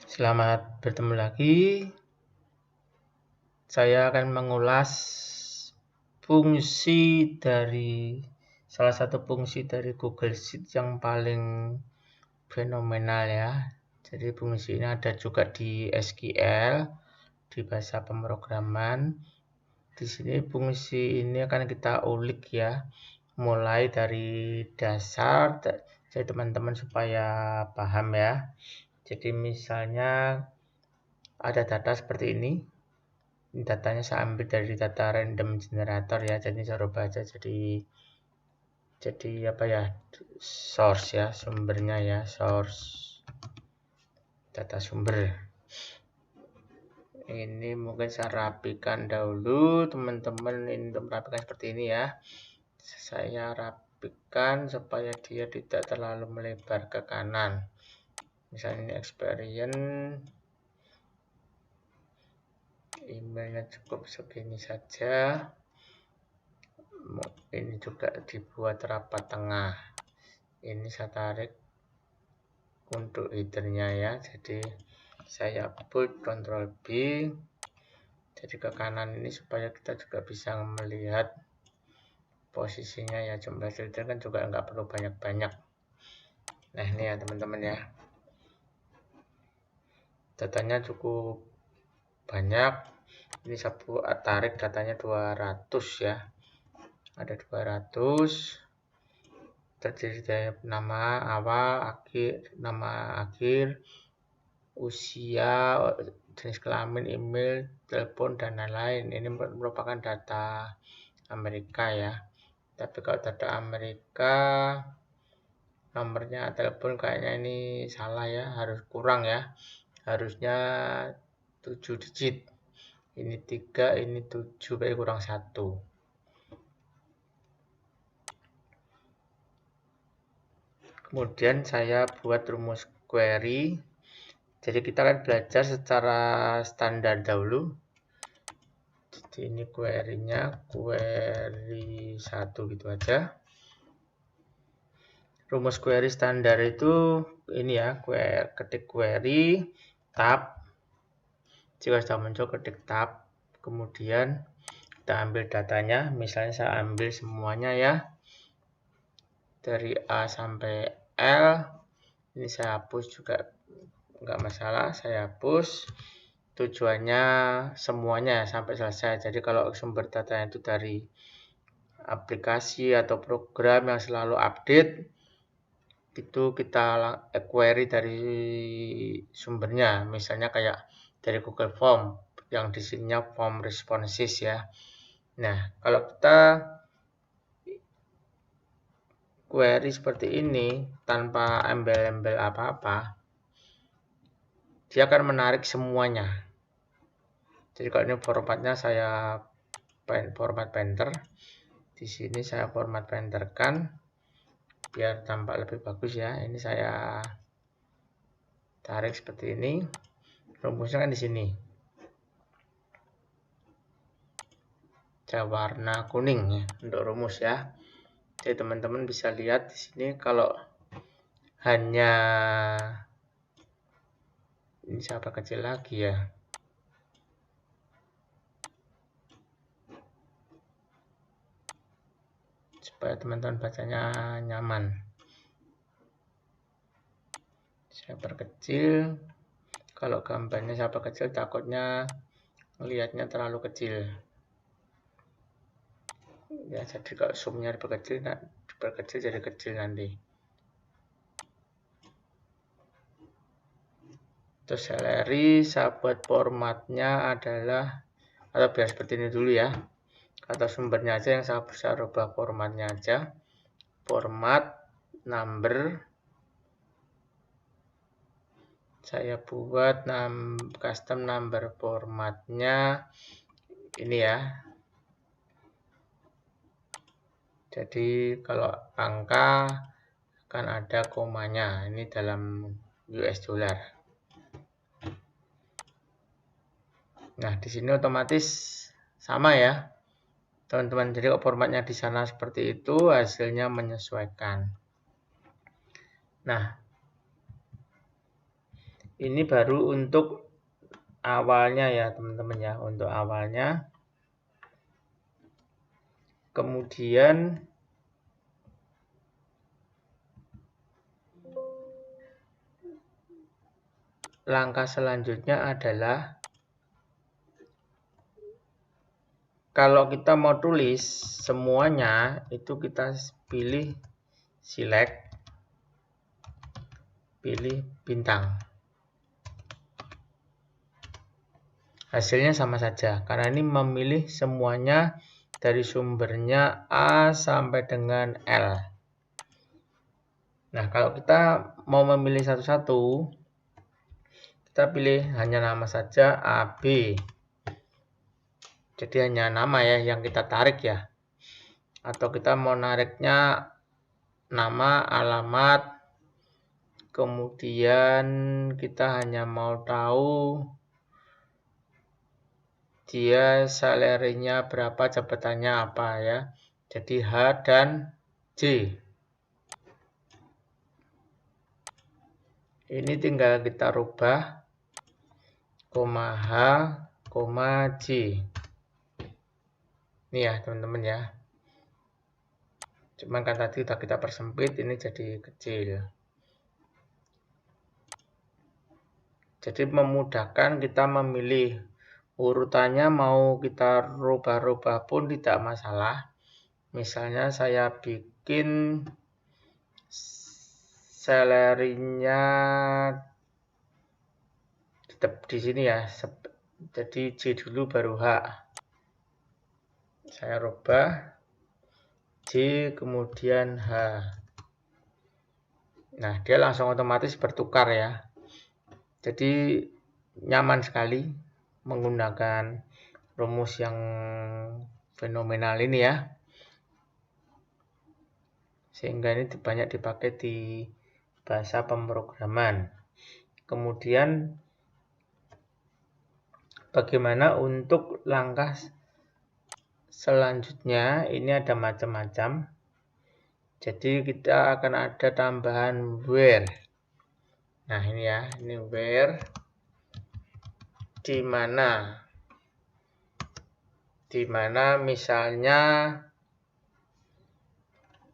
Selamat bertemu lagi. Saya akan mengulas salah satu fungsi dari Google Sheet yang paling fenomenal ya. Jadi fungsi ini ada juga di SQL, di bahasa pemrograman. Di sini fungsi ini akan kita ulik ya, mulai dari dasar, jadi teman-teman supaya paham ya. Jadi misalnya ada data seperti ini. Datanya saya ambil dari data random generator ya, jadi saya rubah aja jadi apa ya, source ya, sumbernya ya, source data sumber. Ini mungkin saya rapikan dahulu teman-teman, ini untuk merapikan seperti ini ya. Saya rapikan supaya dia tidak terlalu melebar ke kanan. Misalnya ini experience, emailnya cukup segini saja. Ini juga dibuat rapat tengah. Ini saya tarik untuk headernya ya, jadi saya put Ctrl B, jadi ke kanan ini supaya kita juga bisa melihat posisinya ya. Jumlah header kan juga nggak perlu banyak-banyak. Nah ini ya teman-teman ya, datanya cukup banyak. Ini saya tarik datanya 200 ya, ada 200, terdiri dari nama awal, akhir, nama akhir, usia, jenis kelamin, email, telepon, dan lain-lain. Ini merupakan data Amerika ya. Tapi kalau data Amerika, nomornya telepon kayaknya ini salah ya, harus kurang ya. Harusnya 7 digit. Ini 3, ini 7, berarti kurang 1. Kemudian saya buat rumus query. Jadi kita akan belajar secara standar dahulu. Jadi ini query-nya, query 1 gitu aja. Rumus query standar itu ini ya, ketik query, tab. Jika sudah muncul ketik tab, kemudian kita ambil datanya. Misalnya saya ambil semuanya ya, dari A sampai L. Ini saya hapus juga, nggak masalah, saya hapus. Tujuannya semuanya sampai selesai. Jadi kalau sumber data itu dari aplikasi atau program yang selalu update, itu kita query dari sumbernya. Misalnya kayak dari Google Form yang di sininya form responses ya. Nah, kalau kita query seperti ini tanpa embel-embel apa-apa, dia akan menarik semuanya. Jadi kalau ini formatnya saya format painter, di sini saya format painterkan biar tampak lebih bagus ya. Ini saya tarik seperti ini. Rumusnya kan di sini. Saya warna kuning ya untuk rumus ya. Jadi teman-teman bisa lihat di sini kalau hanya ini saya perkecil lagi ya. Supaya teman-teman bacanya nyaman. Saya perkecil. Kalau gambarnya saya perkecil takutnya melihatnya terlalu kecil. Ya, jadi kalau zoomnya diperkecil jadi kecil nanti. Terus salary saya buat formatnya adalah, atau biar seperti ini dulu ya, atau sumbernya aja yang saya bisa rubah formatnya aja. Format number, saya buat custom number formatnya ini ya. Jadi kalau angka akan ada komanya, ini dalam US dollar. Nah, di sini otomatis sama ya, teman-teman. Jadi kalau formatnya di sana seperti itu, hasilnya menyesuaikan. Nah, Ini baru untuk awalnya ya teman-teman ya, untuk awalnya. Kemudian langkah selanjutnya adalah kalau kita mau tulis semuanya itu kita pilih select, pilih bintang. Hasilnya sama saja karena ini memilih semuanya dari sumbernya A sampai dengan L. Nah, kalau kita mau memilih satu-satu, kita pilih hanya nama saja AB. Jadi hanya nama ya yang kita tarik ya. Atau kita mau nariknya nama, alamat, kemudian kita hanya mau tahu dia salary-nya berapa, jabatannya apa ya. Jadi H dan J. Ini tinggal kita rubah, koma H, koma J. Ini ya teman-teman ya. Cuman kan tadi sudah kita persempit, ini jadi kecil. Jadi memudahkan kita memilih urutannya, mau kita rubah-rubah pun tidak masalah. Misalnya saya bikin salary-nya tetap di sini ya. Jadi J dulu baru H. Saya rubah J kemudian H. Nah, dia langsung otomatis bertukar ya. Jadi nyaman sekali menggunakan rumus yang fenomenal ini ya. Sehingga ini banyak dipakai di bahasa pemrograman. Kemudian bagaimana untuk langkah selanjutnya? Ini ada macam-macam. Jadi kita akan ada tambahan where. Nah, ini ya, ini where di mana misalnya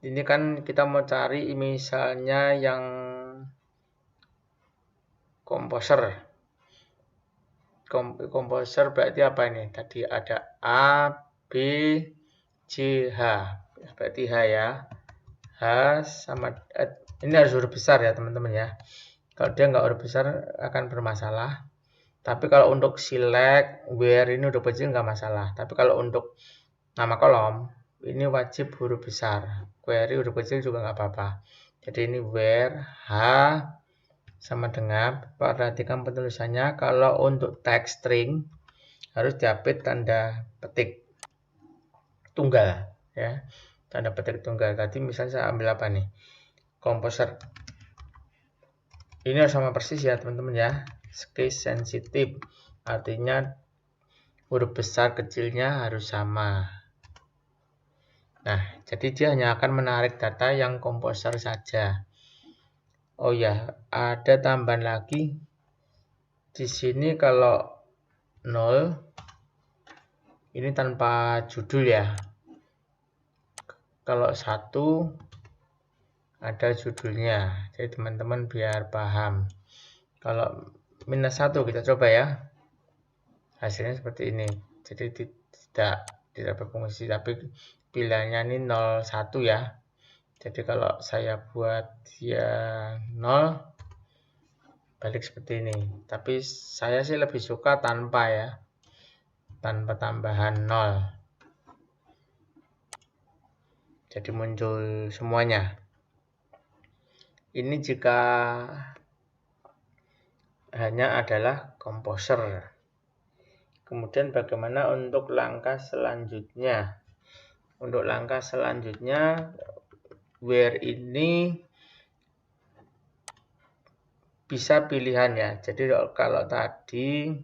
ini kan kita mau cari misalnya yang komposer. Komposer berarti apa ini? Tadi ada A, B, C, H. Berarti H ya. H sama ini harus huruf besar ya teman-teman ya. Kalau dia nggak huruf besar akan bermasalah. Tapi kalau untuk select, where ini huruf kecil nggak masalah. Tapi kalau untuk nama kolom ini wajib huruf besar. Query huruf kecil juga nggak apa-apa. Jadi ini where H sama dengan, perhatikan penulisannya. Kalau untuk text string harus diapit tanda petik tunggal ya. Tanda petik tunggal. Tadi misalnya saya ambil apa nih? Composer. Ini harus sama persis ya teman-teman ya. Case sensitive. Artinya huruf besar kecilnya harus sama. Nah, jadi dia hanya akan menarik data yang komposer saja. Oh ya, ada tambahan lagi. Di sini kalau 0 ini tanpa judul ya. Kalau 1 ada judulnya. Jadi teman-teman biar paham. Kalau minus 1 kita coba ya. Hasilnya seperti ini. Jadi tidak berfungsi, tapi pilihannya ini 01 ya. Jadi kalau saya buat dia 0 balik seperti ini. Tapi saya sih lebih suka tanpa ya. Tanpa tambahan 0. Jadi muncul semuanya. Ini jika hanya adalah komposer. Kemudian bagaimana untuk langkah selanjutnya? Untuk langkah selanjutnya, where ini bisa pilihan ya. Jadi kalau tadi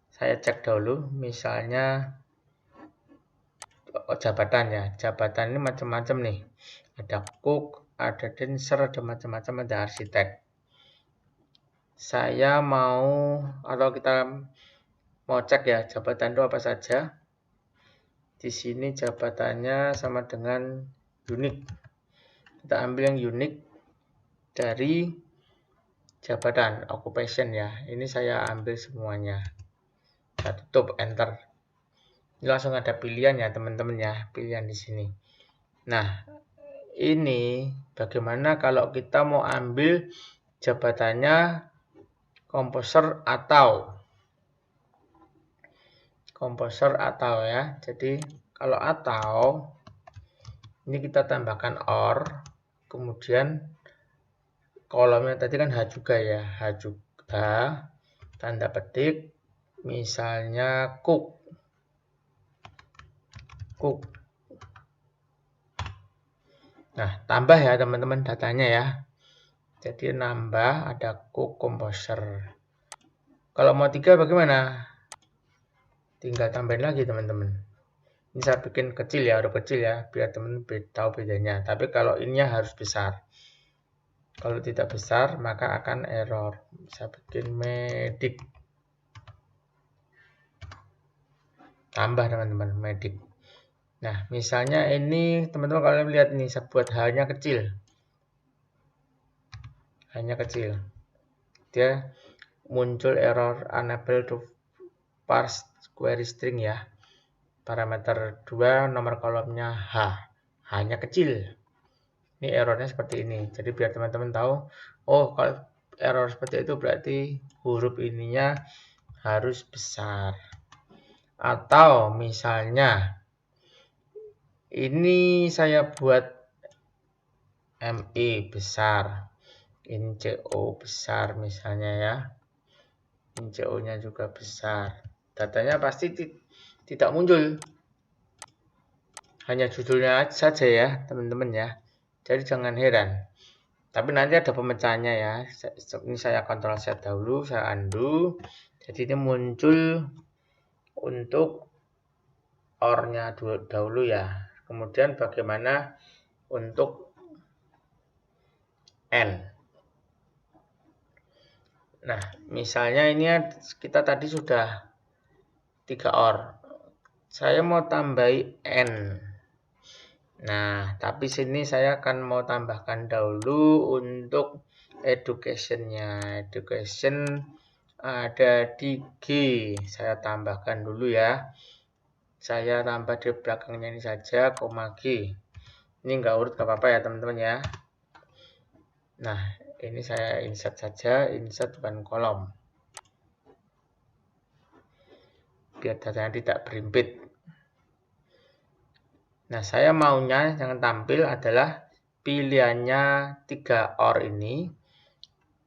saya cek dulu, misalnya jabatan ya. Jabatan ini macam-macam nih. Ada cook, ada dancer, ada macam-macam, ada arsitek. saya mau, atau kita mau cek ya jabatan itu apa saja. Di sini jabatannya sama dengan unique. Kita ambil yang unique dari jabatan occupation ya. Ini saya ambil semuanya. Saya tutup enter. Ini langsung ada pilihan ya teman-teman ya, pilihan di sini. Nah, ini bagaimana kalau kita mau ambil jabatannya komposer atau ya. Jadi kalau atau ini kita tambahkan or, kemudian kolomnya tadi kan H juga ya, H juga, tanda petik, misalnya cook. Nah, tambah ya teman-teman datanya ya. Jadi nambah ada cook composer. Kalau mau 3 bagaimana? Tinggal tambahin lagi teman-teman. Ini saya bikin kecil ya, huruf kecil ya, biar teman-teman tahu bedanya. Tapi kalau ininya harus besar. Kalau tidak besar maka akan error. Saya bikin medic. Tambah teman-teman medic. Nah, misalnya ini teman-teman kalian lihat nih, saya buat H-nya kecil. H-nya kecil. Dia muncul error unable to parse query string ya. Parameter 2 nomor kolomnya H. H-nya kecil. Ini errornya seperti ini. Jadi biar teman-teman tahu, oh kalau error seperti itu berarti huruf ininya harus besar. Atau misalnya ini saya buat ME besar, ini CO besar misalnya ya. Ini CO-nya juga besar. Datanya pasti tidak muncul. Hanya judulnya saja ya, teman-teman ya. Jadi jangan heran. Tapi nanti ada pemecahannya ya. Ini saya Ctrl Z dahulu, saya undo. Jadi ini muncul untuk OR-nya dahulu ya. Kemudian bagaimana untuk N. Nah, misalnya ini kita tadi sudah 3 OR. Saya mau tambahi N. Nah, tapi sini saya akan mau tambahkan dahulu untuk education-nya. Education ada di G. Saya tambahkan dulu ya. Saya tambah di belakangnya ini saja, koma G. Ini enggak urut, enggak apa-apa ya teman-teman ya. Nah, ini saya insert saja, insert one kolom. Biar datanya tidak berimpit. Nah, saya maunya yang tampil adalah pilihannya 3 OR ini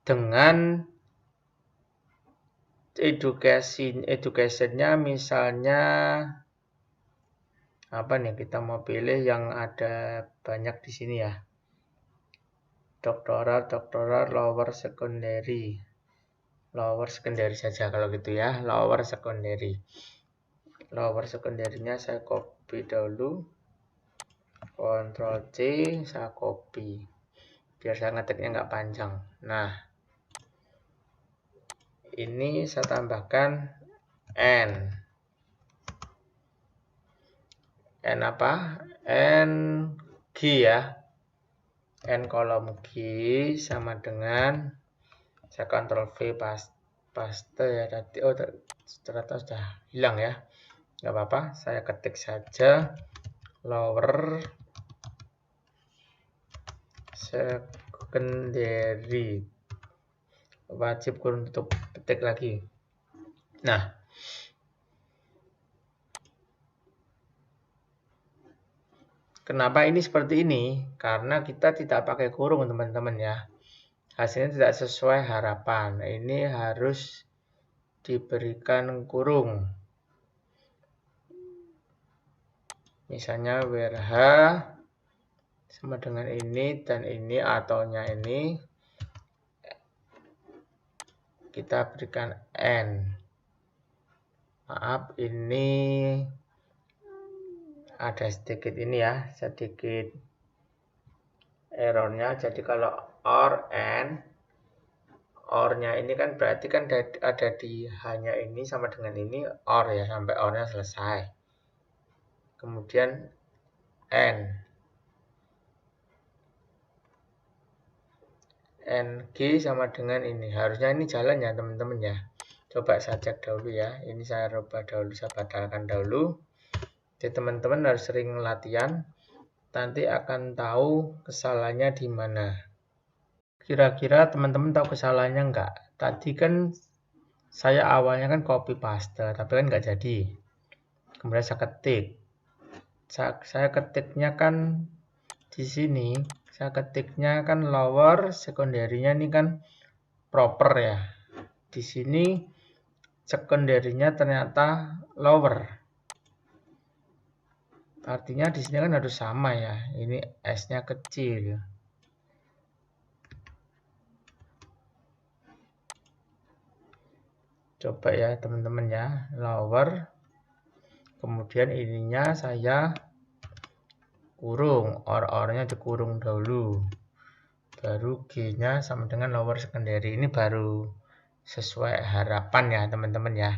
dengan education-nya misalnya apa nih, kita mau pilih yang ada banyak di sini ya. Doktoral, lower secondary. Lower secondary saja kalau gitu ya, lower secondary. Lower secondary-nya saya copy dahulu. Ctrl C, saya copy. Biar saya ngetiknya nggak panjang. Nah, ini saya tambahkan N. N apa? N G ya. N kolom G sama dengan saya Ctrl V paste ya tadi. Oh, ternyata sudah hilang ya. Nggak apa-apa, saya ketik saja lower secondary. Wajib kurung tutup, ketik lagi. Nah, kenapa ini seperti ini? Karena kita tidak pakai kurung teman-teman ya. Hasilnya tidak sesuai harapan. Ini harus diberikan kurung. Misalnya where H sama dengan ini dan ini ataunya ini kita berikan N. Maaf, ini ada sedikit ini ya, sedikit errornya. Jadi kalau OR N or-nya ini kan berarti kan ada di hanya ini sama dengan ini or ya, sampai or-nya selesai. Kemudian NG sama dengan ini. Harusnya ini jalan ya teman-teman ya. Coba saya cek dahulu ya. Ini saya rubah dahulu, saya batalkan dahulu. Jadi teman-teman harus sering latihan. Nanti akan tahu kesalahannya di mana. Kira-kira teman-teman tahu kesalahannya enggak? Tadi kan saya awalnya kan copy paste, tapi kan enggak jadi. Kemudian saya ketik. Saya ketiknya kan di sini. Saya ketiknya kan lower, sekunderinya ini kan proper ya. Di sini sekunderinya ternyata lower. Artinya di sini kan harus sama ya. Ini S-nya kecil. Coba ya teman-teman ya, lower. Kemudian ininya saya kurung, or-nya dikurung dahulu. Baru G-nya sama dengan lower secondary. Ini baru sesuai harapan ya teman-teman ya.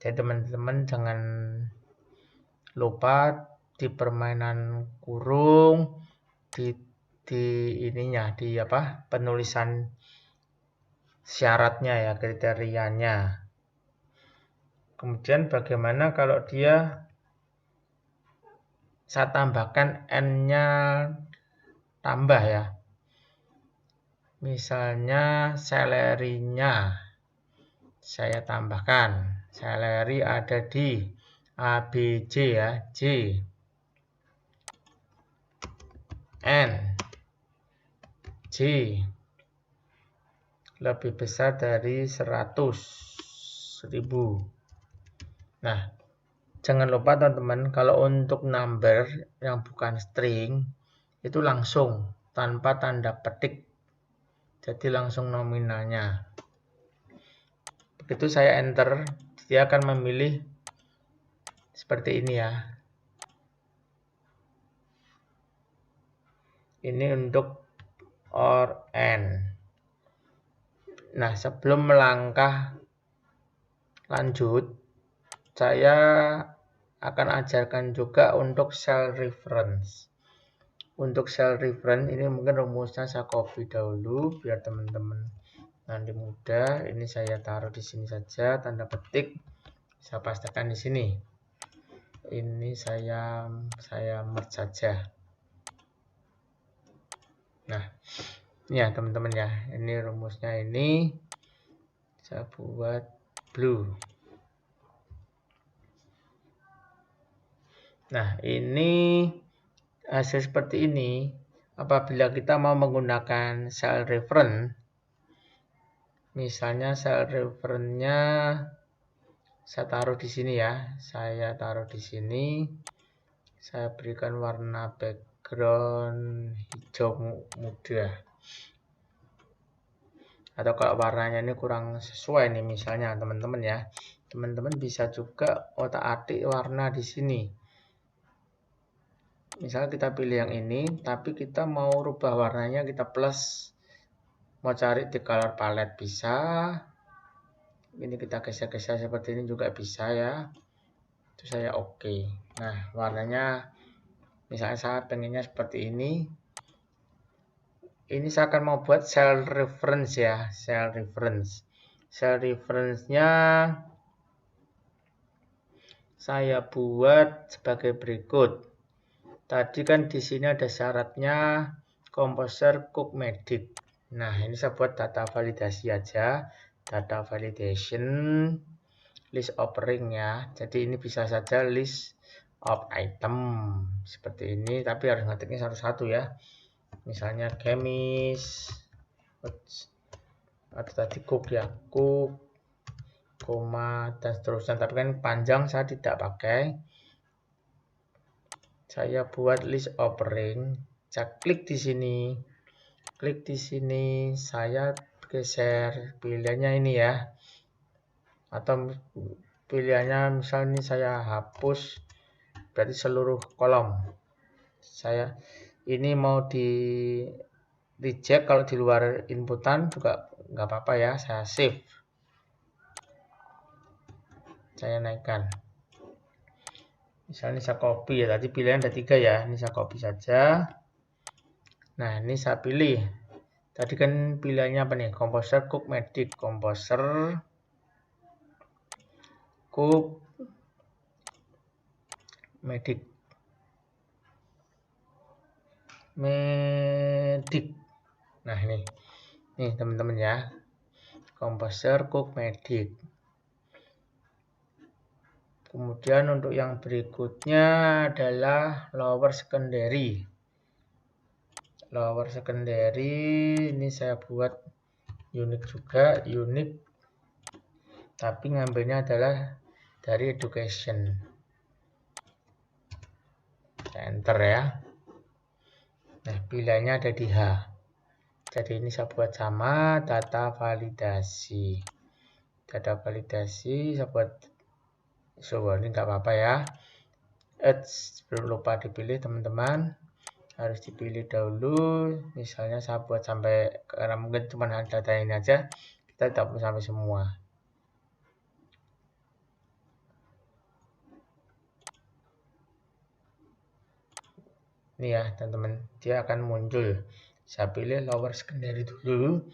Jadi teman-teman jangan lupa di permainan kurung, di ininya, di apa, penulisan syaratnya ya, kriterianya. Kemudian bagaimana kalau dia saya tambahkan N-nya tambah ya. Misalnya salary-nya saya tambahkan. Salary ada di A, B, J ya. J. N. J. Lebih besar dari 100.000. Nah, jangan lupa teman-teman, kalau untuk number yang bukan string, itu langsung tanpa tanda petik. Jadi langsung nominalnya. Begitu saya enter, dia akan memilih seperti ini ya. Ini untuk or N. Nah, sebelum melangkah lanjut, saya akan ajarkan juga untuk cell reference. Untuk cell reference ini mungkin rumusnya saya copy dahulu biar teman-teman nanti mudah. Ini saya taruh di sini saja, tanda petik saya pastikan di sini. Ini saya merge saja. Nah, ya teman-teman ya, ini rumusnya ini saya buat blue. Nah, ini hasil seperti ini. Apabila kita mau menggunakan cell reference, misalnya cell reference-nya saya taruh di sini ya. Saya taruh di sini. Saya berikan warna background hijau muda. Atau kalau warnanya ini kurang sesuai nih misalnya teman-teman ya. Teman-teman bisa juga otak-atik warna di sini. Misal kita pilih yang ini, tapi kita mau rubah warnanya, kita plus. Mau cari di color palette bisa. Ini kita geser-geser seperti ini juga bisa ya. Itu saya oke. Nah, warnanya misalnya saya pengennya seperti ini. Ini saya akan mau buat cell reference ya, cell reference. Cell reference-nya saya buat sebagai berikut. Tadi kan di sini ada syaratnya Composer Cook Medic. Nah, ini saya buat data validasi aja. Data validation list of ring ya. Jadi ini bisa saja list of item seperti ini, tapi harus ngetiknya satu-satu ya. Misalnya chemist atau tadi cook ya, cook, koma dan seterusnya. Tapi kan panjang saya tidak pakai. Saya buat list of ring. Saya klik di sini. Klik di sini, saya geser pilihannya ini ya. Atau pilihannya misalnya ini saya hapus, berarti seluruh kolom. Saya ini mau di reject kalau di luar inputan juga nggak apa-apa ya, saya save, saya naikkan. Misalnya saya copy ya, tadi pilihan ada 3 ya, ini saya copy saja. Nah ini saya pilih, tadi kan pilihannya apa nih, Composer, Cook, Medic. Composer, Cook, Medic. Nah ini teman-teman ya, Composer, Cook, Medic. Kemudian untuk yang berikutnya adalah lower secondary. Lower secondary ini saya buat unik juga, unik, tapi ngambilnya adalah dari education. Saya enter ya. Nah pilihannya ada di H. Jadi ini saya buat sama, data validasi. Data validasi saya buat, ini nggak apa-apa ya. Belum lupa dipilih teman-teman, harus dipilih dahulu. Misalnya saya buat sampai, karena mungkin cuma data ini aja, kita tidak perlu sampai semua. Ini ya teman-teman, dia akan muncul. Saya pilih lower secondary dulu.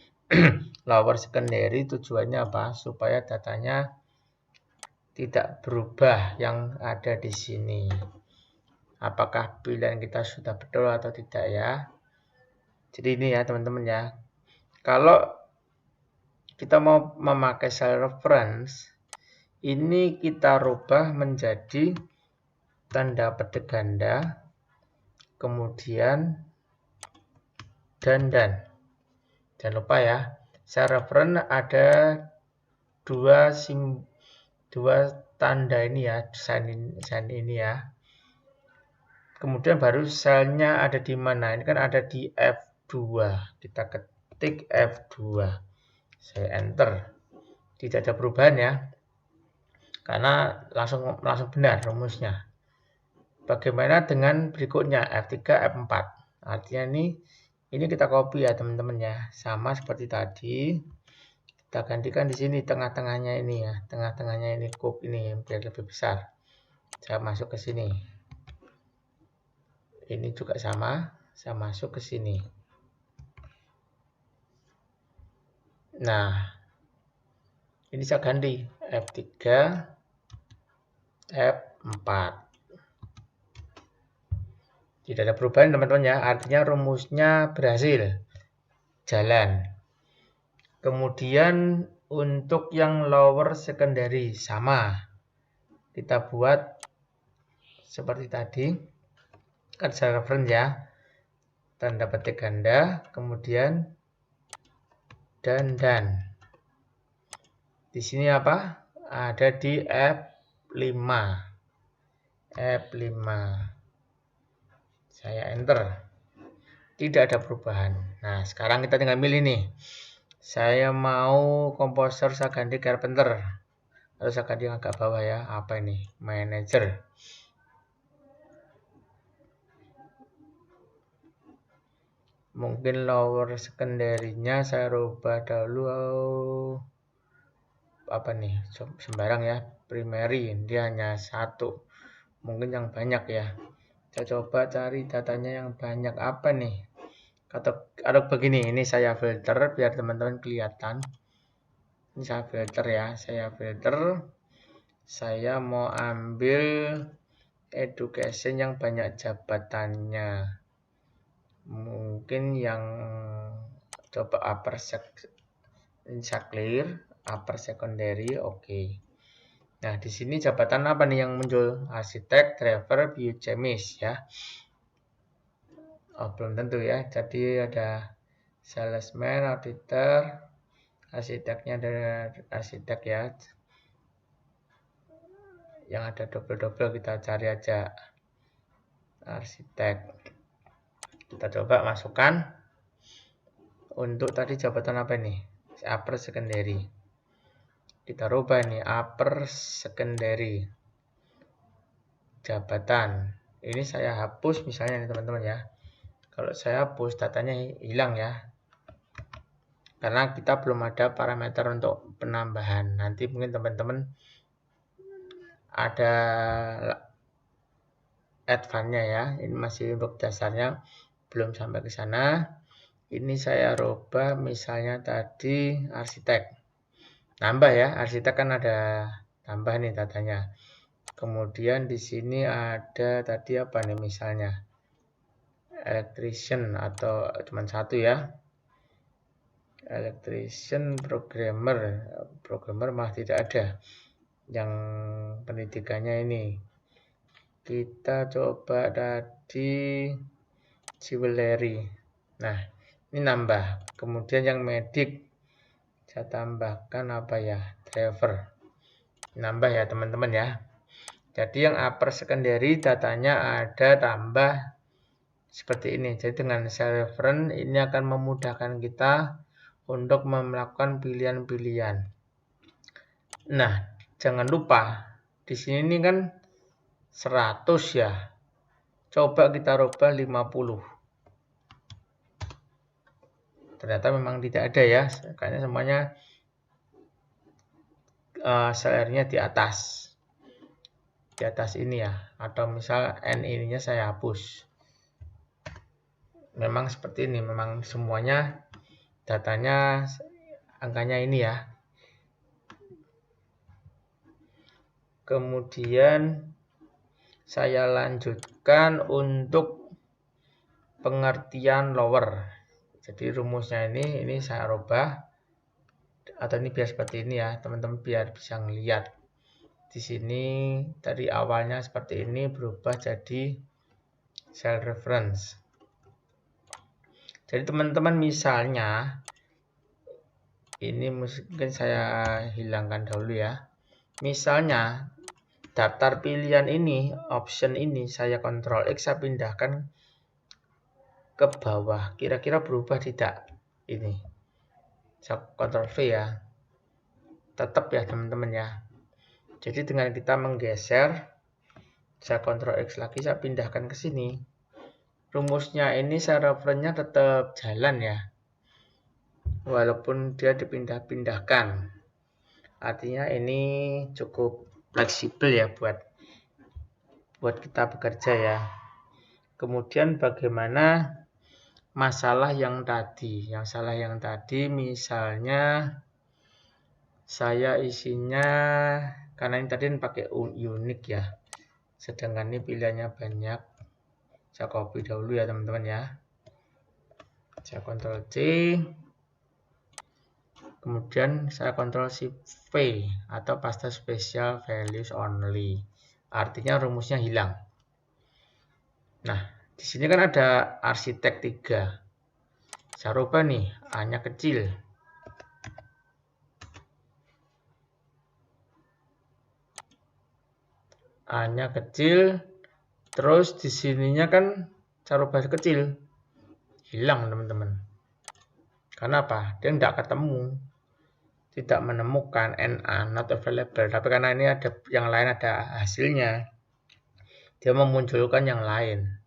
Lower secondary tujuannya apa? Supaya datanya tidak berubah yang ada di sini. Apakah pilihan kita sudah betul atau tidak ya? Jadi ini ya teman-teman ya. Kalau kita mau memakai cell reference, ini kita rubah menjadi tanda petik ganda, kemudian dan. Jangan lupa ya, cell reference ada dua tanda ini ya, sign ini ya. Kemudian baru selnya ada di mana? Ini kan ada di F2. Kita ketik F2. Saya enter. Tidak ada perubahan ya. Karena langsung benar rumusnya. Bagaimana dengan berikutnya F3, F4? Artinya ini kita copy ya teman-teman ya. Sama seperti tadi. Kita gantikan di sini tengah-tengahnya ini ya. Tengah-tengahnya ini cook ini biar lebih besar. Saya masuk ke sini. Ini juga sama. Saya masuk ke sini. Nah, ini saya ganti F3, F4. Tidak ada perubahan teman-teman ya. Artinya rumusnya berhasil jalan. Kemudian untuk yang lower secondary sama. Kita buat seperti tadi. Kan saya reference ya. Tanda petik ganda, kemudian dan. Di sini apa? Ada di F5. F5. Saya enter. Tidak ada perubahan. Nah, sekarang kita tinggal milih nih. Saya mau Composer saya ganti Carpenter. Atau saya ganti yang agak bawah ya. Apa ini? Manager. Mungkin lower secondary-nya saya rubah dulu. Apa nih? Sembarang ya. Primary. Dia hanya 1. Mungkin yang banyak ya. Saya coba cari datanya yang banyak. Apa nih? Atau begini, ini saya filter biar teman-teman kelihatan. Ini saya filter ya, saya mau ambil education yang banyak jabatannya. Mungkin yang coba upper clear, upper secondary, oke. Nah, di sini jabatan apa nih yang muncul? Arsitek, driver, biochemist ya. Oh, belum tentu ya. Jadi ada salesman, auditor, arsiteknya ada arsitek ya. Yang ada double-double kita cari aja arsitek. Kita coba masukkan. Untuk tadi jabatan apa nih? Upper secondary. Kita rubah nih upper secondary. Jabatan. Ini saya hapus misalnya nih teman-teman ya. Kalau saya hapus, datanya hilang ya. Karena kita belum ada parameter untuk penambahan. Nanti mungkin teman-teman ada advance-nya ya. Ini masih untuk dasarnya, belum sampai ke sana. Ini saya rubah misalnya tadi arsitek. Nambah ya, arsitek kan ada tambah nih datanya. Kemudian di sini ada tadi apa nih misalnya? Electrician atau cuma satu ya. Electrician, programmer malah tidak ada yang pendidikannya ini. Kita coba tadi jewelry. Nah, ini nambah. Kemudian yang medik saya tambahkan apa ya? Driver. Nambah ya teman-teman ya. Jadi yang upper secondary datanya ada tambah seperti ini. Jadi dengan cell reference ini akan memudahkan kita untuk melakukan pilihan-pilihan. Nah, jangan lupa di sini ini kan 100 ya. Coba kita rubah 50. Ternyata memang tidak ada ya. Kayaknya semuanya sellernya di atas. Di atas ini ya. Atau misal N ininya saya hapus. Memang seperti ini. Memang semuanya datanya angkanya ini ya. Kemudian saya lanjutkan untuk pengertian lower. Jadi rumusnya ini saya rubah atau ini biar seperti ini ya, teman-teman biar bisa ngelihat. Di sini dari awalnya seperti ini berubah jadi cell reference. Jadi teman-teman misalnya ini mungkin saya hilangkan dahulu ya. Misalnya daftar pilihan ini, option ini saya Ctrl X, saya pindahkan ke bawah. Kira-kira berubah tidak? Ini. Saya Ctrl V ya. Tetap ya teman-teman ya. Jadi dengan kita menggeser, saya Ctrl X lagi, saya pindahkan ke sini. Rumusnya ini saya referensinya tetap jalan ya. Walaupun dia dipindah-pindahkan. Artinya ini cukup fleksibel ya buat kita bekerja ya. Kemudian bagaimana masalah yang tadi? Yang salah yang tadi misalnya saya isinya karena ini tadi pakai unik ya. Sedangkan ini pilihannya banyak. Saya copy dahulu ya teman-teman ya. Saya Ctrl C. Kemudian saya Ctrl Shift V atau paste special values only. Artinya rumusnya hilang. Nah, di sini kan ada arsitek 3. Saya rubah nih, A-nya kecil. A-nya kecil, terus di sininya kan saya rubah kecil. Hilang teman-teman. Karena apa? Dia tidak ketemu. Tidak menemukan NA, not available. Tapi karena ini ada yang lain, ada hasilnya. Dia memunculkan yang lain.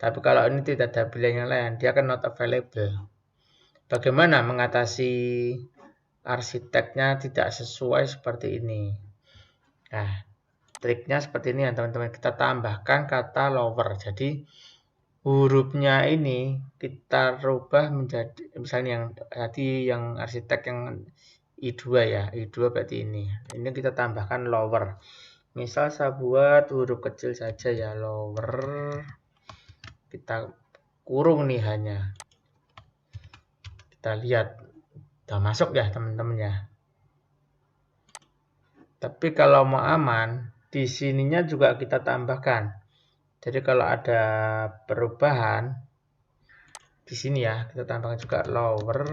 Tapi kalau ini tidak ada pilihan yang lain, dia akan not available. Bagaimana mengatasi arsiteknya tidak sesuai seperti ini? Nah, triknya seperti ini ya teman-teman. Kita tambahkan kata lower. Jadi hurufnya ini kita rubah menjadi, misalnya yang tadi yang arsitek yang I2 ya. I2 berarti ini. Ini kita tambahkan lower. Misal saya buat huruf kecil saja ya, lower. Kita kurung nih hanya. Kita lihat. Udah masuk ya teman-teman ya. Tapi kalau mau aman, di sininya juga kita tambahkan. Jadi kalau ada perubahan di sini ya, kita tambahkan juga lower.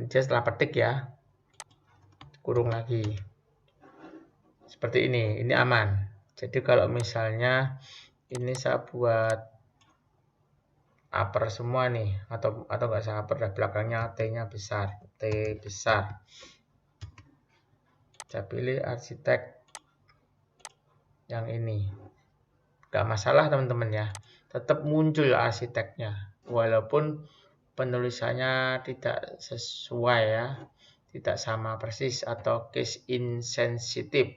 Setelah petik ya, kurung lagi. Seperti ini aman. Jadi kalau misalnya ini saya buat upper semua nih, atau nggak saya upper, belakangnya T-nya besar, T besar. Saya pilih arsitek yang ini. nggak masalah teman-teman ya, tetap muncul arsiteknya walaupun penulisannya tidak sesuai ya, tidak sama persis atau case insensitive.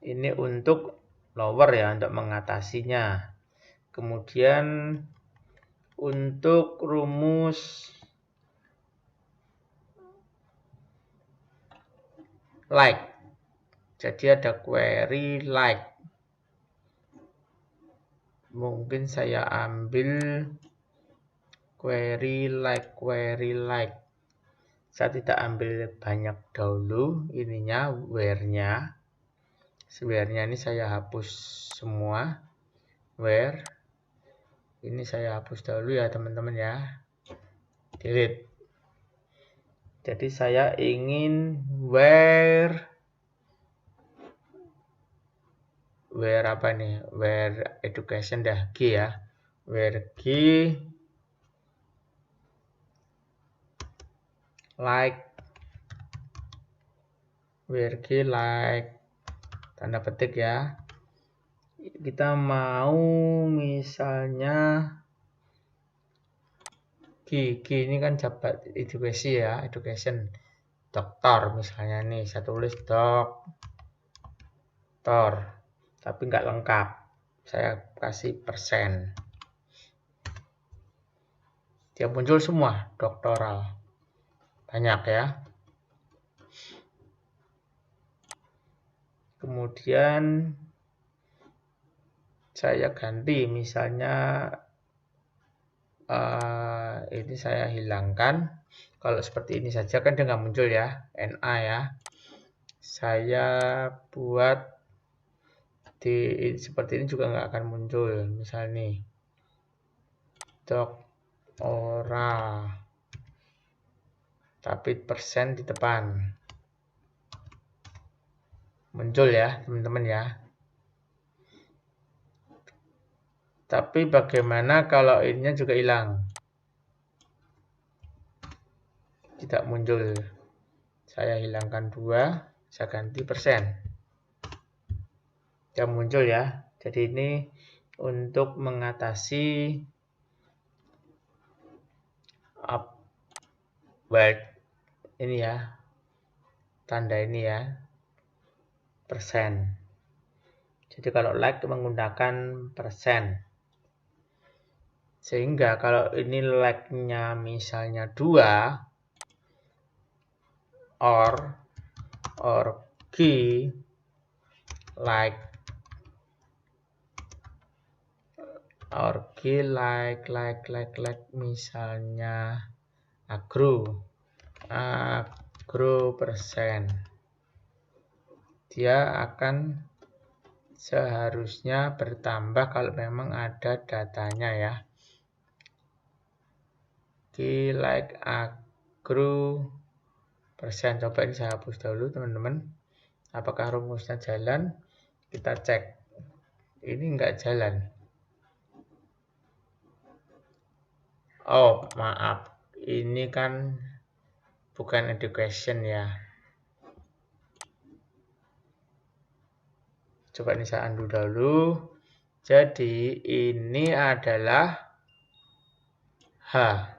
Ini untuk lower ya, untuk mengatasinya. Kemudian untuk rumus like, jadi ada query like. Mungkin saya ambil query like. Saya tidak ambil banyak dahulu ininya, where-nya. Where-nya ini saya hapus semua. Where. Ini saya hapus dahulu ya teman-teman ya. Delete. Jadi saya ingin where apa nih? Where education dah, G ya. Where G like, where G like, tanda petik ya. Kita mau misalnya G ini kan jabat edukasi ya, education. Doktor misalnya nih, saya tulis doktor, tapi nggak lengkap. Saya kasih persen. Dia muncul semua, doktoral. Banyak ya. Kemudian saya ganti misalnya ini saya hilangkan. Kalau seperti ini saja kan dia nggak muncul ya, NA ya. Saya buat seperti ini juga nggak akan muncul. Misalnya nih, doktoral, tapi persen di depan. Muncul ya teman-teman ya. Tapi bagaimana kalau ininya juga hilang? Tidak muncul. Saya hilangkan 2, saya ganti persen. Dia muncul ya. Jadi ini untuk mengatasi ini ya, tanda ini ya, persen. Jadi kalau like menggunakan persen. Sehingga kalau ini like-nya misalnya 2, or G like, or G like misalnya agro persen, dia akan seharusnya bertambah kalau memang ada datanya ya. G like agro persen. Coba ini saya hapus dahulu teman-teman. Apakah rumusnya jalan? Kita cek. Ini enggak jalan. Oh maaf, ini kan bukan education ya. Coba ini saya undo dahulu. Jadi ini adalah H.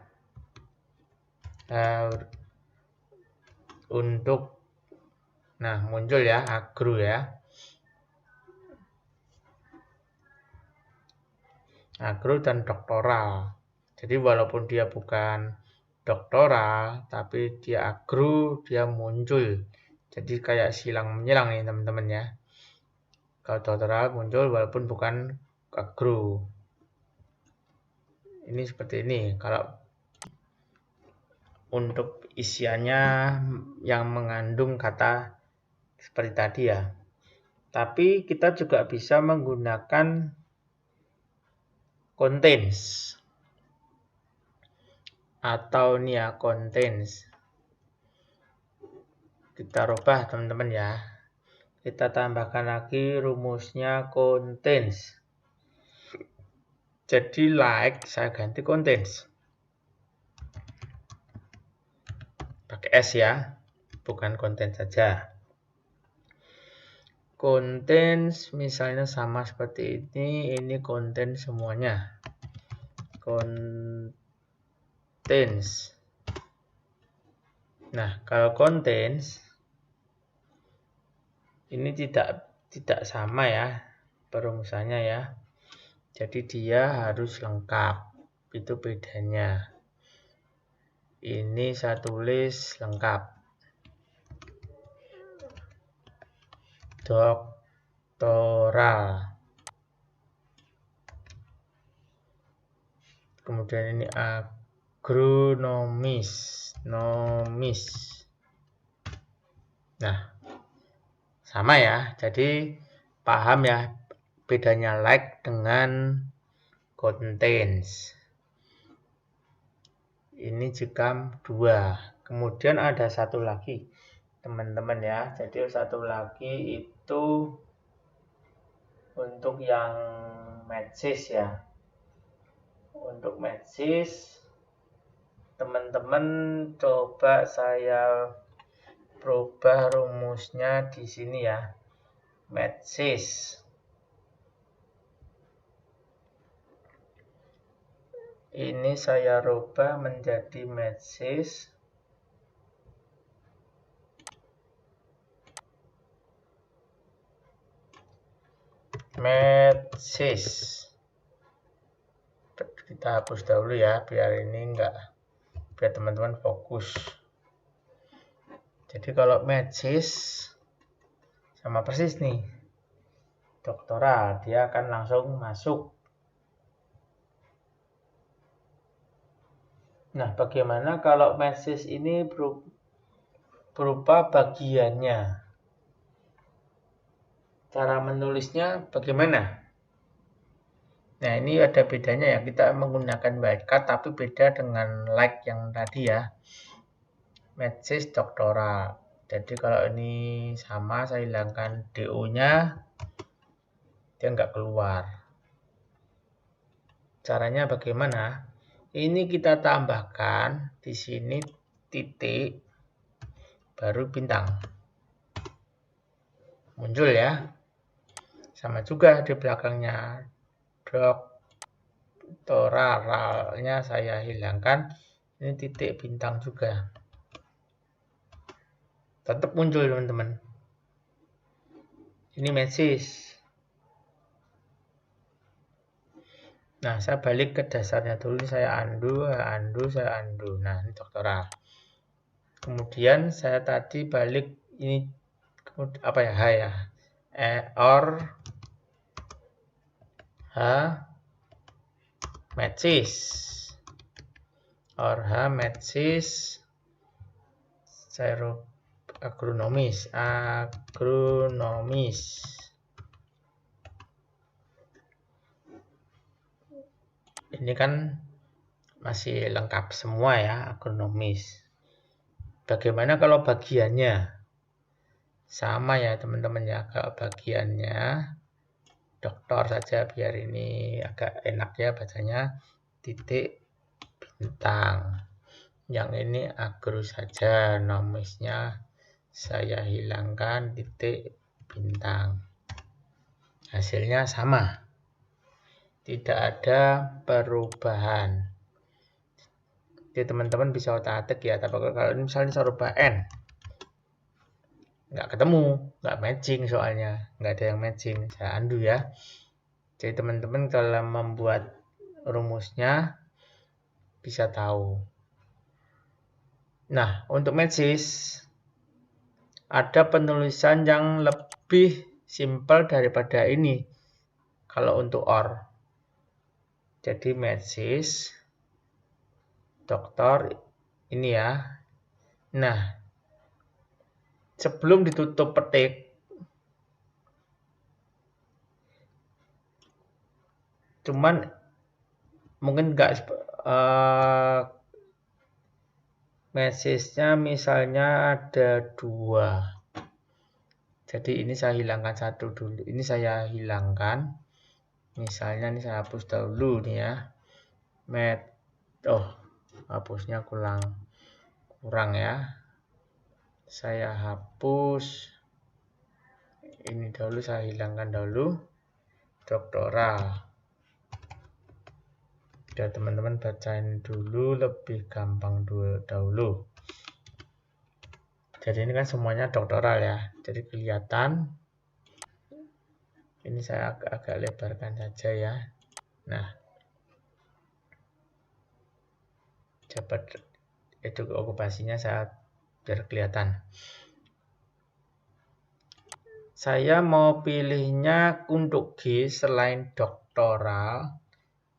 Untuk, nah muncul ya, agro ya. Agro dan doktoral. Jadi walaupun dia bukan doktoral, tapi dia agro, dia muncul. Jadi kayak silang menyilang nih teman-teman ya. Kalau doktoral muncul walaupun bukan agro. Ini seperti ini. Kalau untuk isiannya yang mengandung kata seperti tadi ya. Tapi kita juga bisa menggunakan contains atau nih ya, contains. Kita rubah teman-teman ya. Kita tambahkan lagi rumusnya contains. Jadi like saya ganti contains. Pakai S ya, bukan content saja. contains misalnya sama seperti ini contain semuanya. Contains. Nah, kalau contains ini tidak sama ya perumusannya ya. Jadi dia harus lengkap. Itu bedanya. Ini saya tulis lengkap. Doktoral. Kemudian ini agronomis. Nah, sama ya. Jadi paham ya bedanya like dengan contains. Ini jika 2. Kemudian ada satu lagi teman-teman ya. Jadi satu lagi itu untuk yang matches ya. Untuk matches teman-teman coba saya rubah rumusnya di sini ya. Matches. Ini saya rubah menjadi matches. Kita hapus dahulu ya biar ini biar teman-teman fokus. Jadi kalau matches sama persis nih doktoral, dia akan langsung masuk. Nah, bagaimana kalau matches ini berupa bagiannya? Cara menulisnya bagaimana? Nah, ini ada bedanya ya. Kita menggunakan wildcard tapi beda dengan like yang tadi ya. Matches doktoral. Jadi kalau ini sama, saya hilangkan DO-nya, dia nggak keluar. Caranya bagaimana? Ini kita tambahkan di sini titik, baru bintang. Muncul ya. Sama juga di belakangnya doktoralnya saya hilangkan. Ini titik bintang juga. Tetap muncul teman-teman. Ini matches. Nah, saya balik ke dasarnya dulu. Saya undo. Nah, ini doktoral. Kemudian saya tadi balik ini apa ya? H ya. matches. Saya agronomis. Ini kan masih lengkap semua ya, agronomis. Bagaimana kalau bagiannya? Sama ya teman-teman ya, kalau bagiannya dokter saja biar ini agak enak ya bacanya, titik bintang. Yang ini agro saja, nomisnya saya hilangkan titik bintang. Hasilnya sama. Tidak ada perubahan. Jadi teman-teman bisa otak-atik ya. Tapi kalau ini misalnya saya rubah N, nggak ketemu, nggak matching soalnya. Nggak ada yang matching. Saya undo ya. Jadi teman-teman kalau membuat rumusnya bisa tahu. Nah, untuk matches ada penulisan yang lebih simpel daripada ini. Kalau untuk OR. Jadi matches dokter ini ya. Nah, sebelum ditutup petik, cuman mungkin nggak message-nya misalnya ada 2. Jadi ini saya hilangkan 1 dulu. Ini saya hilangkan. Misalnya ini saya hapus dahulu nih ya. Hapusnya kurang ya. Saya hapus Ini dahulu saya hilangkan dahulu, doktoral. Biar teman-teman bacain dulu lebih gampang dahulu. Jadi ini kan semuanya doktoral ya, jadi kelihatan. Ini saya agak lebarkan saja ya. Nah, dapat itu okupasinya saya biar kelihatan. Saya mau pilihnya untuk G selain doktoral,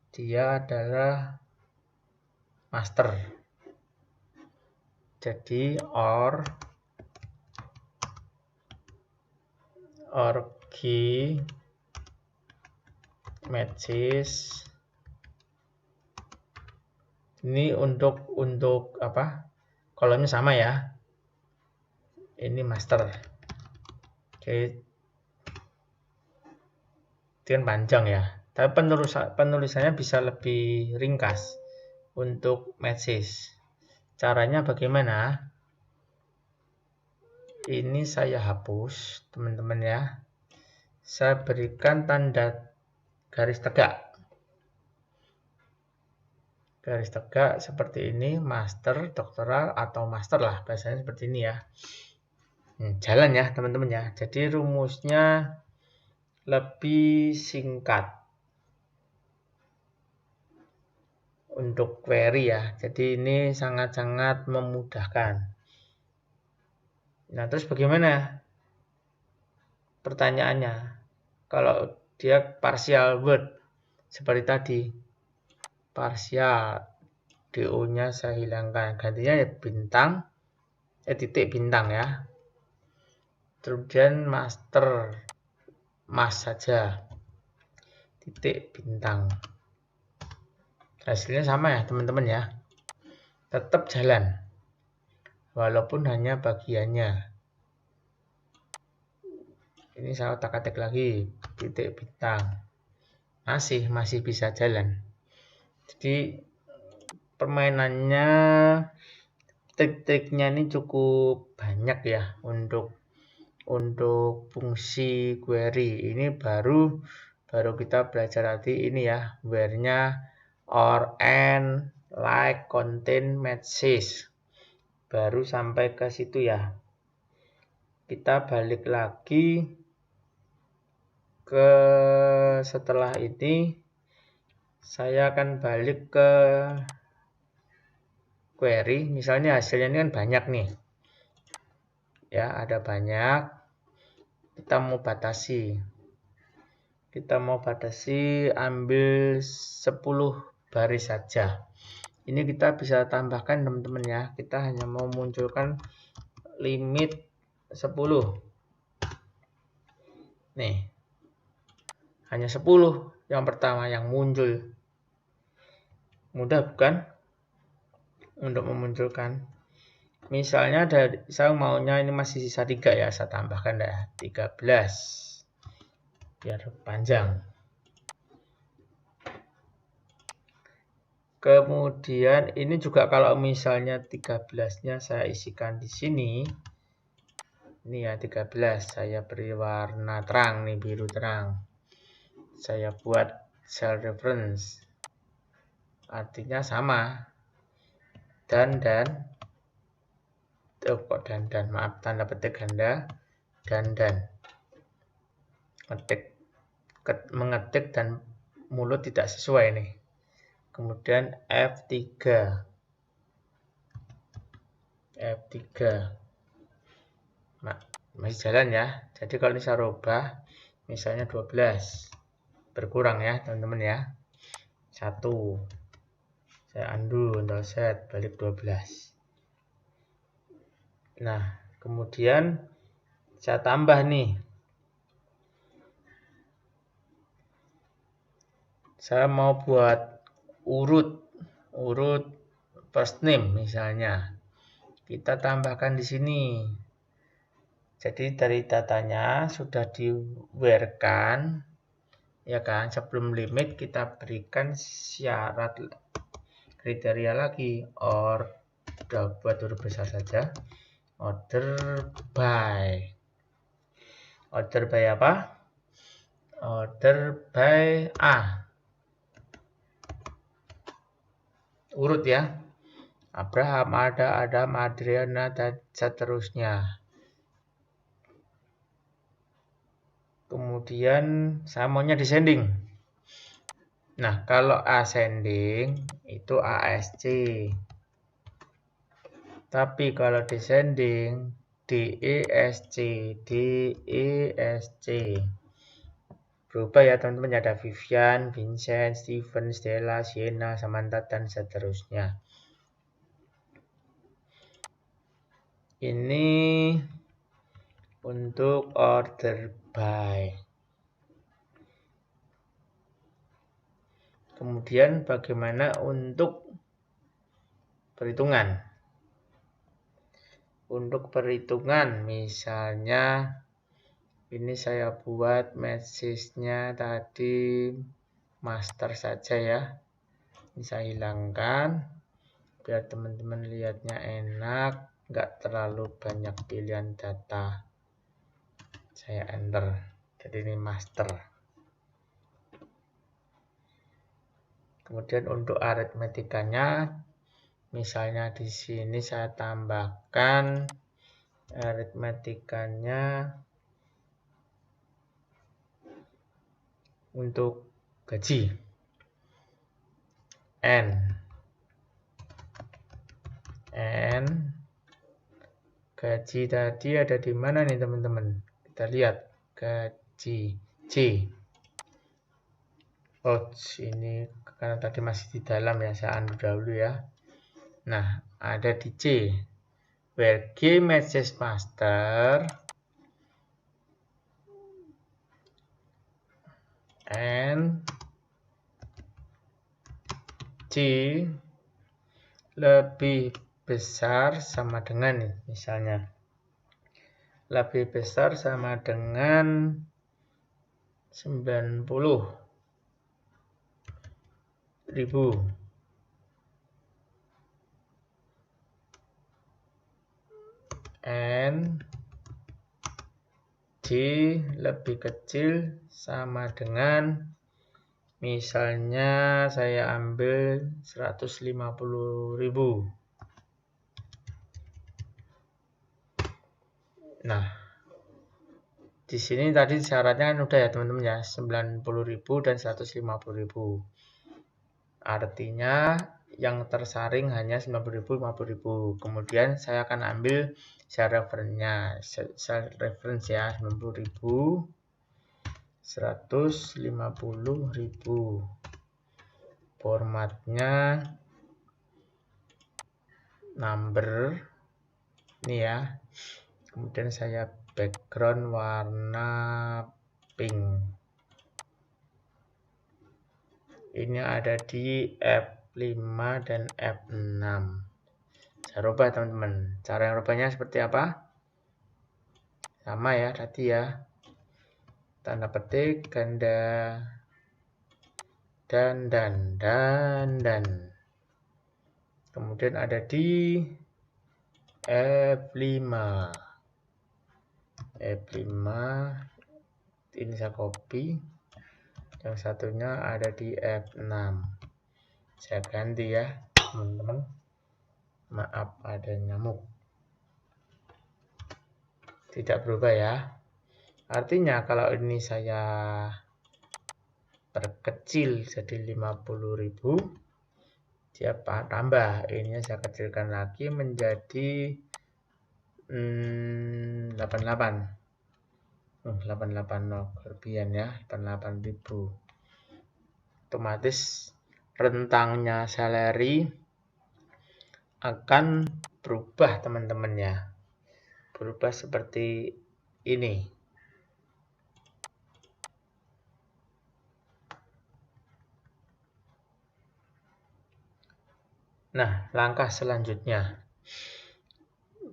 dia adalah master. Jadi or G matches ini untuk apa? Kolomnya sama ya. Ini master. Oke. Itu kan panjang ya. Tapi penulisannya bisa lebih ringkas untuk matches. Caranya bagaimana? Ini saya hapus, teman-teman ya. Saya berikan tanda garis tegak. Garis tegak seperti ini, master, doktoral, atau master lah. Bahasanya seperti ini ya. Jalan ya, teman-teman ya. Jadi rumusnya lebih singkat untuk query ya. Jadi ini sangat-sangat memudahkan. Nah, terus bagaimana pertanyaannya? Kalau dia partial word seperti tadi, partial, DO-nya saya hilangkan, gantinya ya bintang, titik bintang ya. Kemudian master, mas saja, titik bintang. Hasilnya sama ya teman-teman ya, tetap jalan, walaupun hanya bagiannya. Ini saya otak-atik lagi, titik bintang, masih bisa jalan. Jadi permainannya, trik-triknya ini cukup banyak ya untuk fungsi query. Ini baru kita belajar tadi ini ya, where-nya or, and, like, contain, matches. Baru sampai ke situ ya. Kita balik lagi ke setelah ini. Saya akan balik ke query. Misalnya hasilnya ini kan banyak nih. Ya, ada banyak. Kita mau batasi. Ambil 10 baris saja. Ini kita bisa tambahkan teman-teman ya. Kita hanya mau munculkan limit 10. Nih. Hanya 10 yang pertama yang muncul. Mudah bukan? Untuk memunculkan. Misalnya saya maunya ini masih sisa 3 ya. Saya tambahkan ya 13. Biar panjang. Kemudian ini juga kalau misalnya 13-nya saya isikan di sini. Ini ya 13, saya beri warna terang nih, biru terang. Saya buat cell reference. Artinya sama. Dan maaf, tanda petik ganda dan mengetik dan mulut tidak sesuai nih. Kemudian F3. Nah, masih jalan ya. Jadi kalau ini saya rubah, misalnya 12. Berkurang ya, teman-teman ya. 1. Saya undo, Ctrl Z, balik 12. Nah, kemudian saya tambah nih. Saya mau buat urut first name misalnya. Kita tambahkan di sini. Jadi dari datanya sudah di-where-kan, ya kan? Sebelum limit kita berikan syarat kriteria lagi, or buat huruf besar saja, order by. Order by apa? Order by A. Urut ya. Abraham, Adam, Adriana, dan seterusnya. Kemudian saya maunya descending. Nah, kalau ascending itu ASC. Tapi kalau descending DESC, DESC. Berubah ya teman-teman, ada Vivian, Vincent, Steven, Stella, Sienna, Samantha, dan seterusnya. Ini untuk order by. Kemudian bagaimana untuk perhitungan? Untuk perhitungan misalnya ini saya buat message-nya tadi master saja ya. Ini saya hilangkan biar teman-teman lihatnya enak, nggak terlalu banyak pilihan data. Saya enter. Jadi ini master. Kemudian untuk aritmetikanya, misalnya di sini saya tambahkan aritmetikanya untuk gaji N gaji tadi ada di mana nih teman-teman? Kita lihat gaji C. Oh, ini karena tadi masih di dalam ya, saya undo dahulu ya. Nah, ada di C. Where G matches master and C lebih besar sama dengan nih, misalnya lebih besar sama dengan 90.000 and D lebih kecil sama dengan, misalnya saya ambil 150.000. Nah, di sini tadi syaratnya kan udah ya teman-teman ya, 90.000 dan 150.000. Artinya yang tersaring hanya 90.000, 50.000. Kemudian saya akan ambil cell reference-nya. Cell reference ya, 90.000, 150.000. Formatnya number ini ya. Kemudian saya background warna pink. Ini ada di F5 dan F6. Saya rubah teman-teman. Cara yang rubahnya seperti apa? Sama ya tadi ya. Tanda petik, ganda, dan. Kemudian ada di F5. Ini saya copy. Yang satunya ada di F6. Saya ganti ya teman-teman. Maaf ada nyamuk. Tidak berubah ya. Artinya kalau ini saya perkecil jadi 50.000, dia tambah. Ini saya kecilkan lagi menjadi 88. 880 kelebihan ya, 88.000. Otomatis rentangnya salary akan berubah teman-teman ya. Berubah seperti ini. Nah, langkah selanjutnya.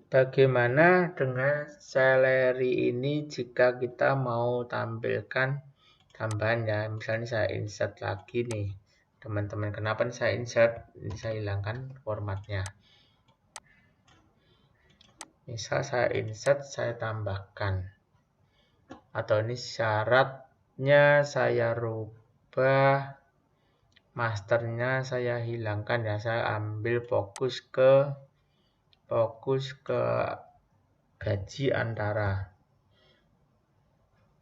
Bagaimana dengan salary ini jika kita mau tampilkan tambahan ya. Misalnya saya insert lagi nih. Teman-teman, kenapa saya insert? Ini saya hilangkan formatnya. Misal saya insert, saya tambahkan. atau ini syaratnya saya rubah, masternya saya hilangkan ya, saya ambil fokus ke gaji antara.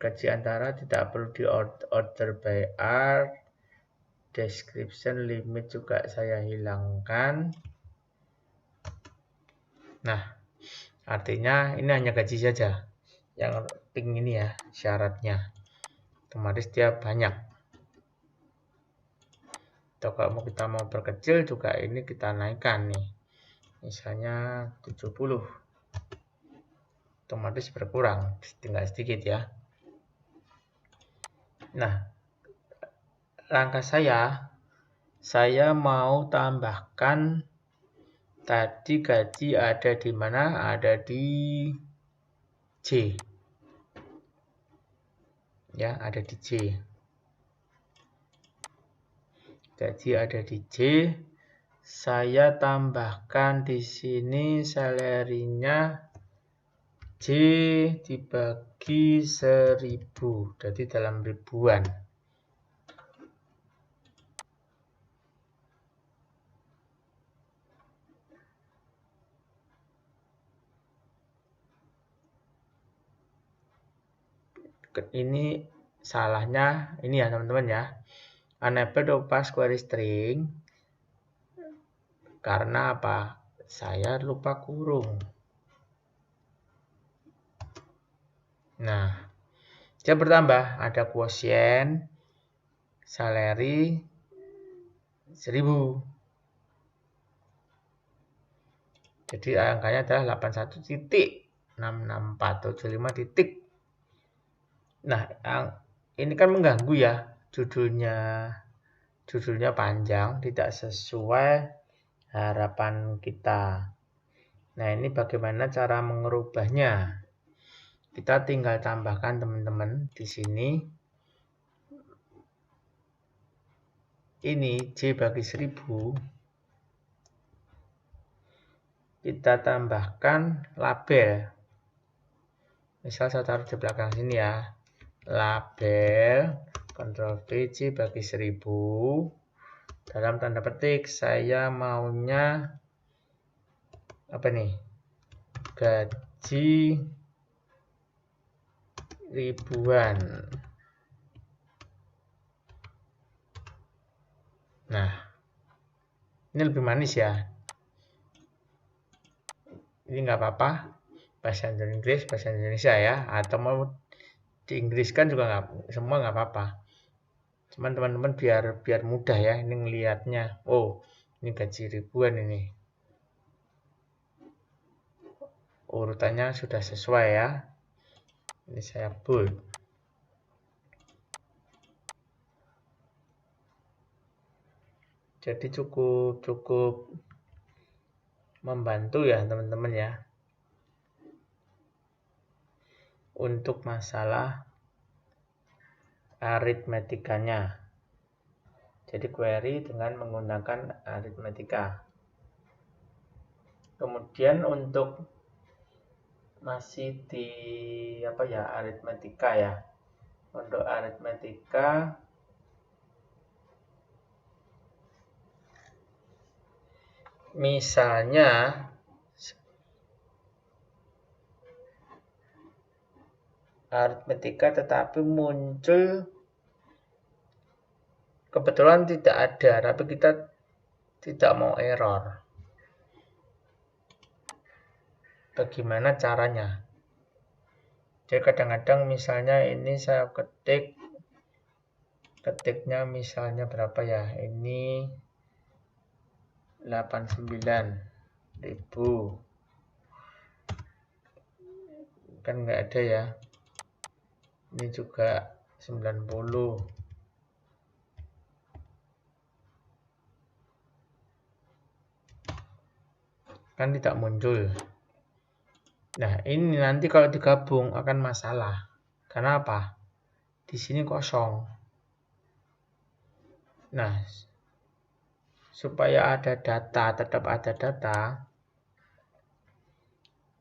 Gaji antara tidak perlu di order by art, description limit juga saya hilangkan. Nah, artinya ini hanya gaji saja. Yang pink ini ya syaratnya. Otomatis dia banyak. Atau kalau kita mau perkecil juga ini kita naikkan nih. Misalnya 70. Otomatis berkurang, tinggal sedikit ya. Nah, langkah saya mau tambahkan tadi gaji ada di mana? Ada di J. Ya, ada di J. Gaji ada di J. Saya tambahkan di sini salary-nya J dibagi 1000. Jadi dalam ribuan. Ini salahnya ini ya teman-teman ya, unable to pass query string karena apa? Saya lupa kurung. Nah, dia bertambah, ada quotient salary 1000. Jadi angkanya adalah 81.66475 titik. Nah, ini kan mengganggu ya, judulnya panjang, tidak sesuai harapan kita. Nah, ini bagaimana cara mengubahnya? Kita tinggal tambahkan teman-teman di sini. Ini J bagi 1000. Kita tambahkan label. Misal saya taruh di belakang sini ya. Label Ctrl V J bagi 1000. Dalam tanda petik saya maunya apa nih? Gaji ribuan. Nah, ini lebih manis ya. Ini nggak apa-apa, bahasa Inggris, bahasa Indonesia ya, atau mau di Inggriskan juga semua nggak apa-apa. Cuman teman-teman biar mudah ya ini ngelihatnya. Oh, ini gaji ribuan ini. Urutannya sudah sesuai ya. Ini saya bold. Jadi cukup membantu ya teman-teman ya. Untuk masalah aritmetikanya. Jadi query dengan menggunakan aritmetika. Kemudian untuk masih di aritmetika ya. Untuk aritmetika misalnya aritmetika tetapi muncul kebetulan tidak ada, tapi kita tidak mau error. Bagaimana caranya? Jadi kadang-kadang misalnya ini saya ketiknya misalnya berapa ya? Ini 89.000. Kan nggak ada ya. Ini juga 90. Kan tidak muncul. Nah, ini nanti kalau digabung akan masalah. Karena apa? Di sini kosong. Nah, supaya ada data, tetap ada data,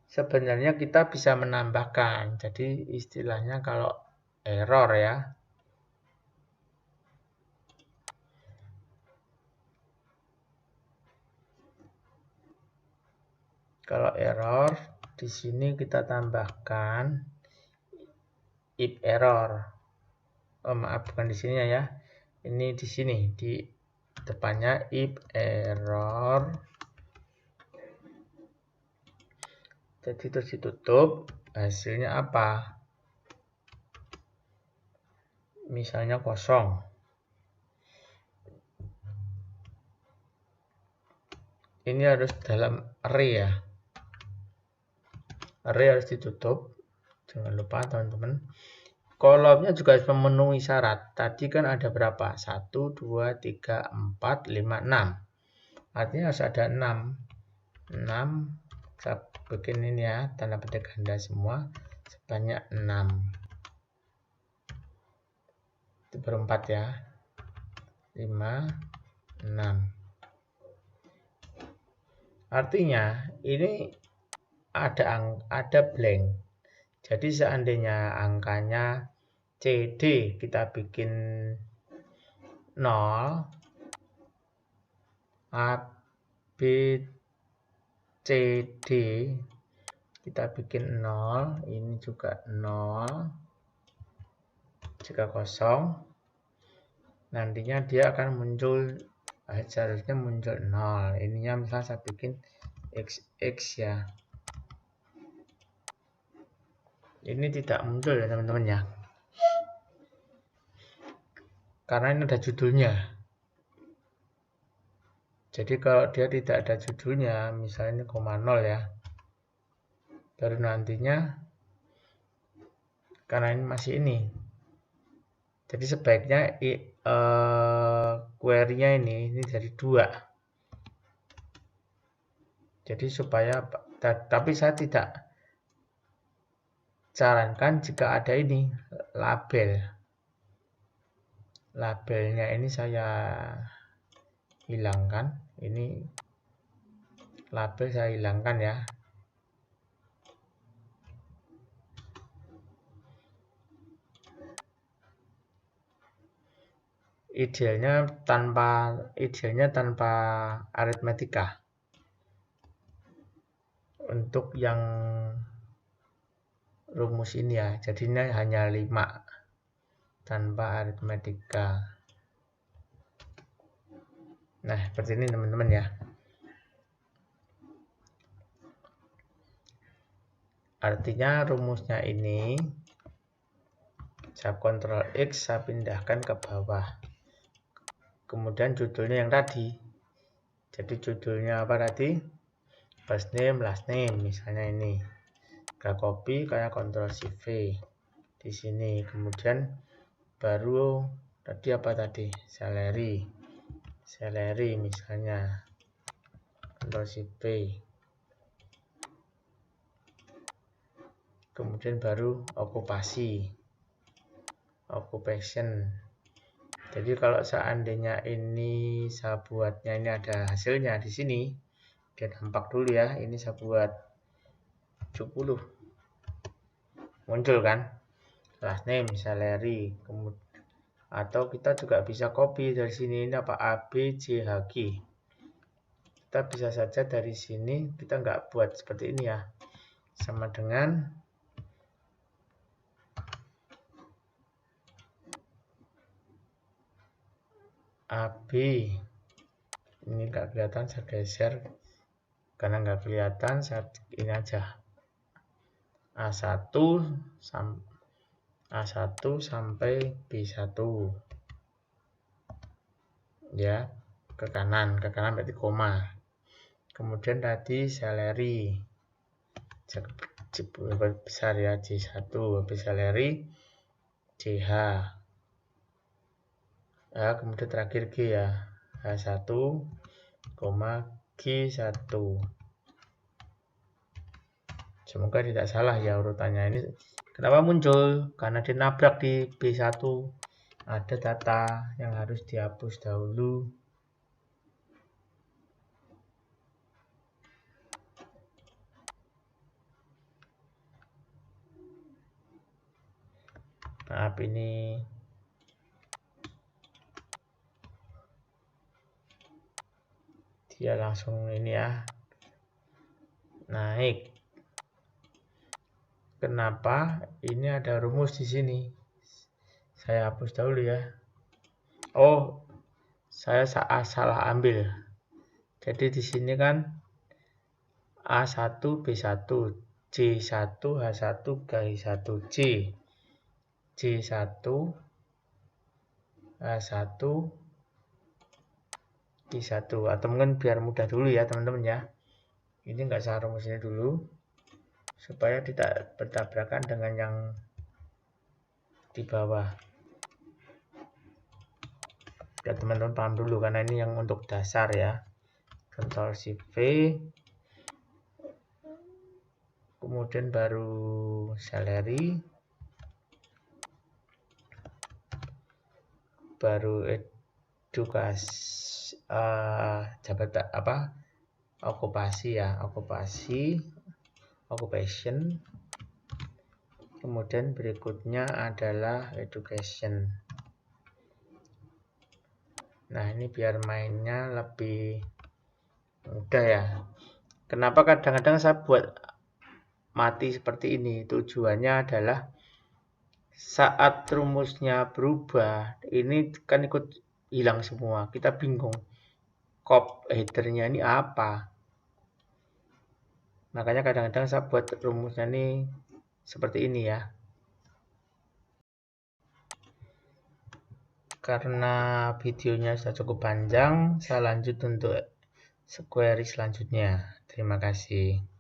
sebenarnya kita bisa menambahkan. Jadi istilahnya kalau error ya. Kalau error, di sini kita tambahkan if error. Oh, maaf, bukan di sini ya. Ini di sini, di depannya if error. Jadi terus ditutup, hasilnya apa? Misalnya kosong. Ini harus dalam array ya. Array harus ditutup. Jangan lupa teman-teman. Kolomnya juga harus memenuhi syarat. Tadi kan ada berapa? 1, 2, 3, 4, 5, 6. Artinya harus ada 6. 6. Saya bikin ini ya, tanda petik ganda semua. Sebanyak 6. Itu berempat ya. 5, 6. Artinya ini ada blank. Jadi seandainya angkanya CD kita bikin 0, A, B, C, D kita bikin 0, ini juga 0. Jika kosong, nantinya dia akan muncul, seharusnya muncul 0. Ininya misalnya saya bikin XX ya. Ini tidak muncul ya teman-teman ya. Karena ini ada judulnya. Jadi kalau dia tidak ada judulnya, misalnya ini 0 ya. Baru nantinya, karena ini masih ini. Jadi sebaiknya query-nya ini dari 2. Jadi supaya, tapi saya tidak sarankan jika ada ini label. Labelnya ini saya hilangkan. Ini label saya hilangkan ya. Idealnya tanpa aritmetika. Untuk yang rumus ini ya, jadinya hanya 5 tanpa aritmetika. Nah, seperti ini teman-teman ya. Artinya rumusnya ini saya Ctrl X, saya pindahkan ke bawah. Kemudian judulnya yang tadi. Jadi judulnya apa tadi? First name, last name, misalnya ini. Saya copy kayak Ctrl Shift V di sini. Kemudian baru tadi apa tadi? Salary misalnya. Ctrl Shift V. Kemudian baru occupation. Jadi kalau seandainya ini saya buatnya ini ada hasilnya di sini, dia tampak dulu ya. Ini saya buat 70. Muncul kan? Last name, salary, kemudian atau kita juga bisa copy dari sini, ini apa? A, B, C, H, G. Kita bisa saja dari sini, kita nggak buat seperti ini ya. Sama dengan AB. Ini nggak kelihatan, saya geser. Karena nggak kelihatan, saya ini aja. A1 sampai B1. Ya, ke kanan berarti koma. Kemudian tadi salary. Besar ya, C1, habis salary CH. Ya, kemudian terakhir G ya. H1, G1. Semoga tidak salah ya urutannya ini. Kenapa muncul? Karena dinabrak di B1. Ada data yang harus dihapus dahulu. Maaf, ini dia langsung ini ya, naik. Kenapa? Ini ada rumus di sini. Saya hapus dahulu ya. Oh, saya salah ambil. Jadi di sini kan A1, B1, C1, H1, garis 1, C. C1, H1, I1. Atau mungkin biar mudah dulu ya teman-teman ya. Ini enggak saya rumusnya dulu. Supaya tidak bertabrakan dengan yang di bawah. Ya teman-teman paham dulu karena ini yang untuk dasar ya. Ctrl Shift V. Kemudian baru salary, baru edukasi, jabatan apa, okupasi ya, occupation. Kemudian berikutnya adalah education. Nah ini biar mainnya lebih mudah ya. Kenapa kadang-kadang saya buat mati seperti ini? Tujuannya adalah saat rumusnya berubah, ini kan ikut hilang semua. Kita bingung. Cop headernya ini apa? Makanya kadang-kadang saya buat rumusnya ini seperti ini ya. Karena videonya sudah cukup panjang, saya lanjut untuk query selanjutnya. Terima kasih.